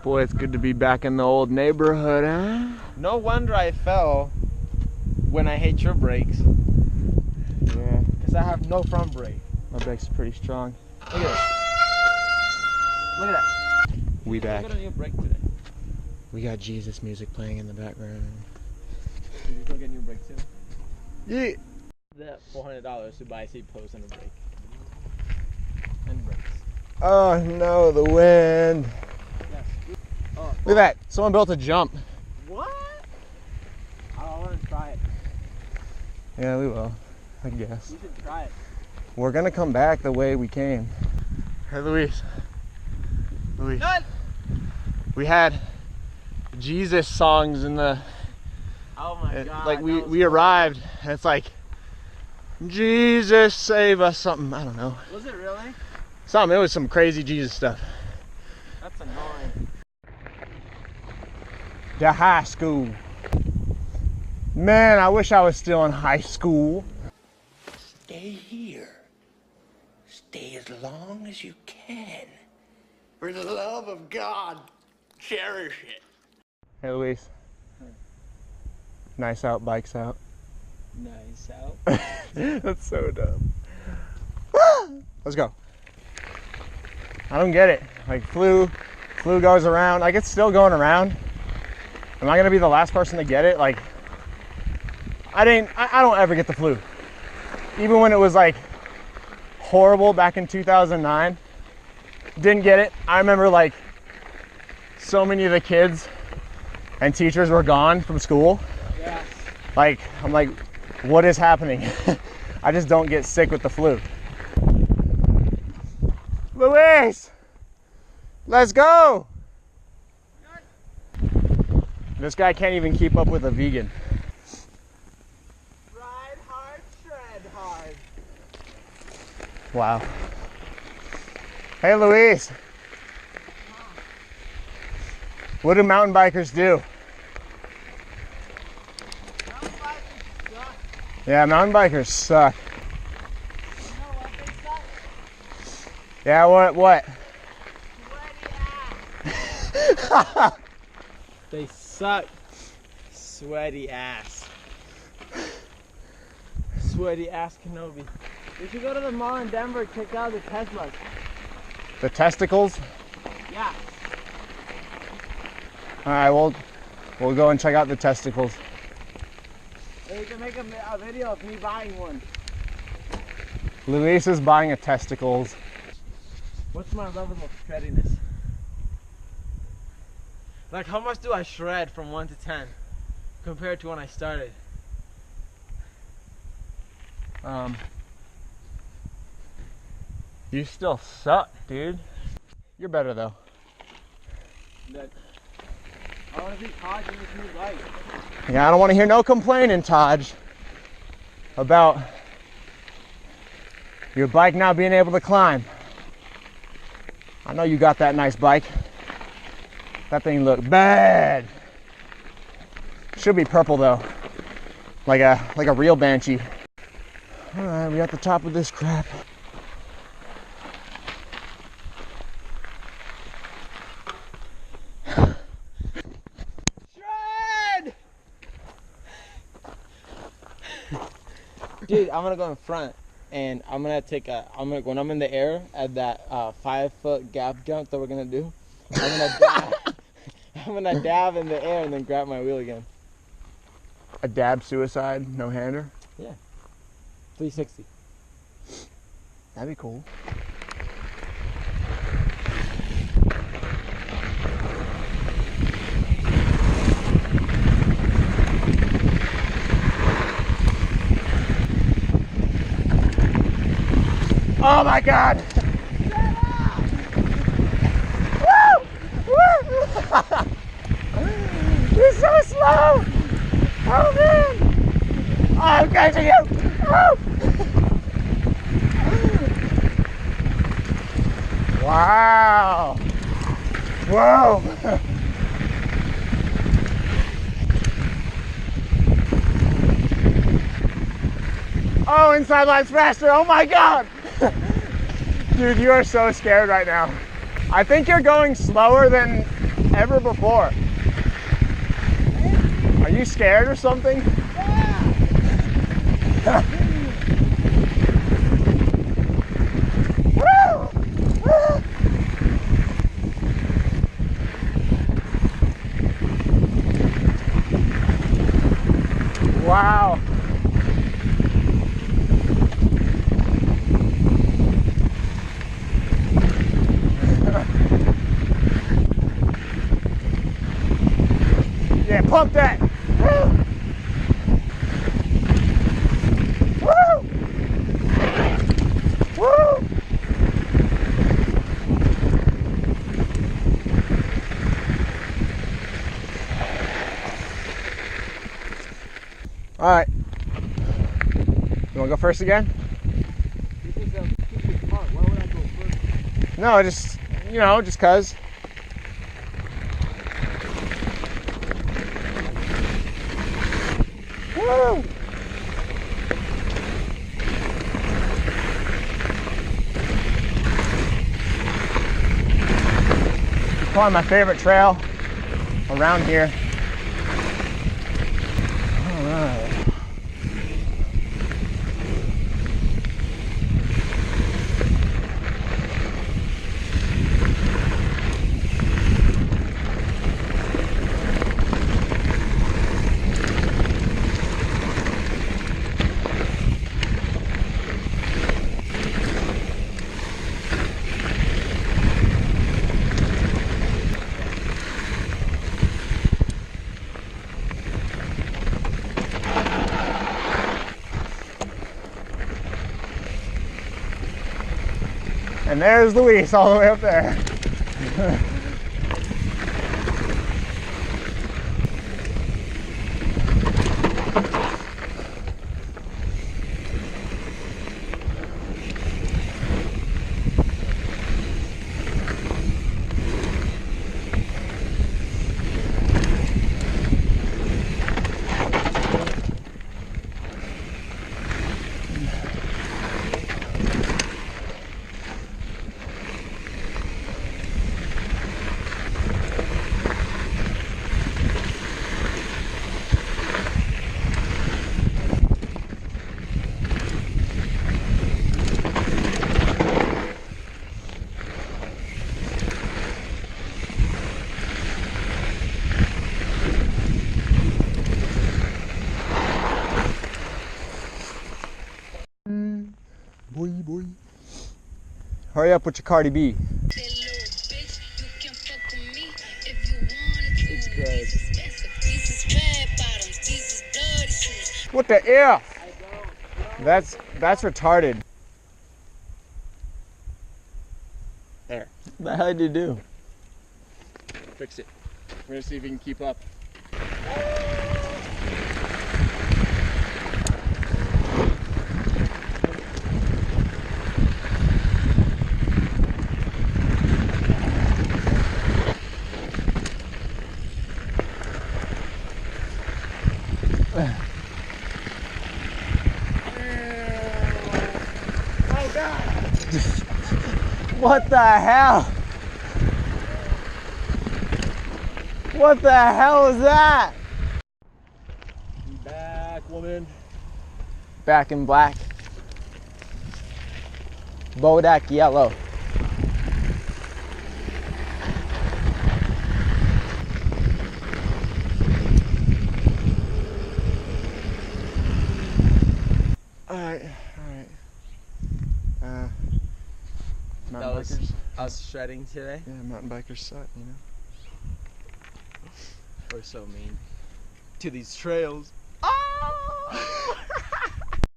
Boy, it's good to be back in the old neighborhood, huh? No wonder I fell when I hit your brakes. Yeah. Because I have no front brake. My brake's pretty strong. Look at this. Look at that. We back. You got a new brake today. We got Jesus music playing in the background. Did you still get a new brake too? Yeah. That $400 to buy a seat post and a brake. And brakes. Oh no, the wind. Yes. Oh, Look at that. Someone built a jump. what? I want to try it. Yeah, we will. I guess. We should try it. We're gonna come back the way we came. Hey, Luis. Luis. Good. We had Jesus songs in the. Oh my God. Like we arrived, and it's like, Jesus save us, something. I don't know. Was it really? Something. It was some crazy Jesus stuff. That's annoying. The high school. Man, I wish I was still in high school. Stay here. Stay as long as you can. For the love of God, cherish it. Hey, Luis. Nice out, bikes out. Nice out. That's so dumb. Let's go. I don't get it. Like flu goes around. Like it's still going around. Am I gonna be the last person to get it? Like I don't ever get the flu. Even when it was like horrible back in 2009. Didn't get it. I remember like so many of the kids and teachers were gone from school. Yeah. Like, I'm like, what is happening? I just don't get sick with the flu. Luis! Let's go! This guy can't even keep up with a vegan. Ride hard, shred hard. Wow. Hey, Luis. What do mountain bikers do? Mountain bikers suck. Yeah, mountain bikers suck. You know what they suck? Yeah, what? Sweaty ass. They suck. Sweaty ass. Sweaty ass Kenobi. We should go to the mall in Denver and check out the Teslas. The testicles? Yeah. All right, we'll go and check out the testicles. And we can make a video of me buying one. Luis is buying a testicles. What's my level of shreddiness? Like, how much do I shred from 1 to 10 compared to when I started? You still suck, dude. You're better though. That I want to be Taj in this new life. Yeah, I don't want to hear no complaining, Taj, about your bike not being able to climb. I know you got that nice bike. That thing look bad. Should be purple though, like a real Banshee. All right, we at the top of this crap. Shred! Dude, I'm gonna go in front and I'm gonna when I'm in the air at that 5-foot gap jump that we're gonna do, I'm gonna dab in the air and then grab my wheel again. A dab suicide, no hander. Yeah. 360. That'd be cool. Oh my God! Woo! Woo! You're so slow! Oh man! Oh, I'm catching you! Oh! Wow! Whoa! Oh, inside line's faster! Oh my God! Dude, you are so scared right now. I think you're going slower than ever before. Are you scared or something? Wow. Yeah, pump that. Woo! Woo! Woo! All right. You want to go first again? This is a stupid part. Why would I go first? No, just, you know, just cause. Woo! Probably my favorite trail around here. All right. And there's Luis all the way up there. Boy, boy. Hurry up with your Cardi B. It's good. What the F? That's retarded. There. What the hell did you do? Fix it. We're gonna see if we can keep up. Oh God! What the hell? What the hell is that? Back, woman. Back in black. Bodak yellow. Alright. Mountain That was bikers. us shredding today. Yeah, mountain bikers suck, you know. We're so mean to these trails. Oh!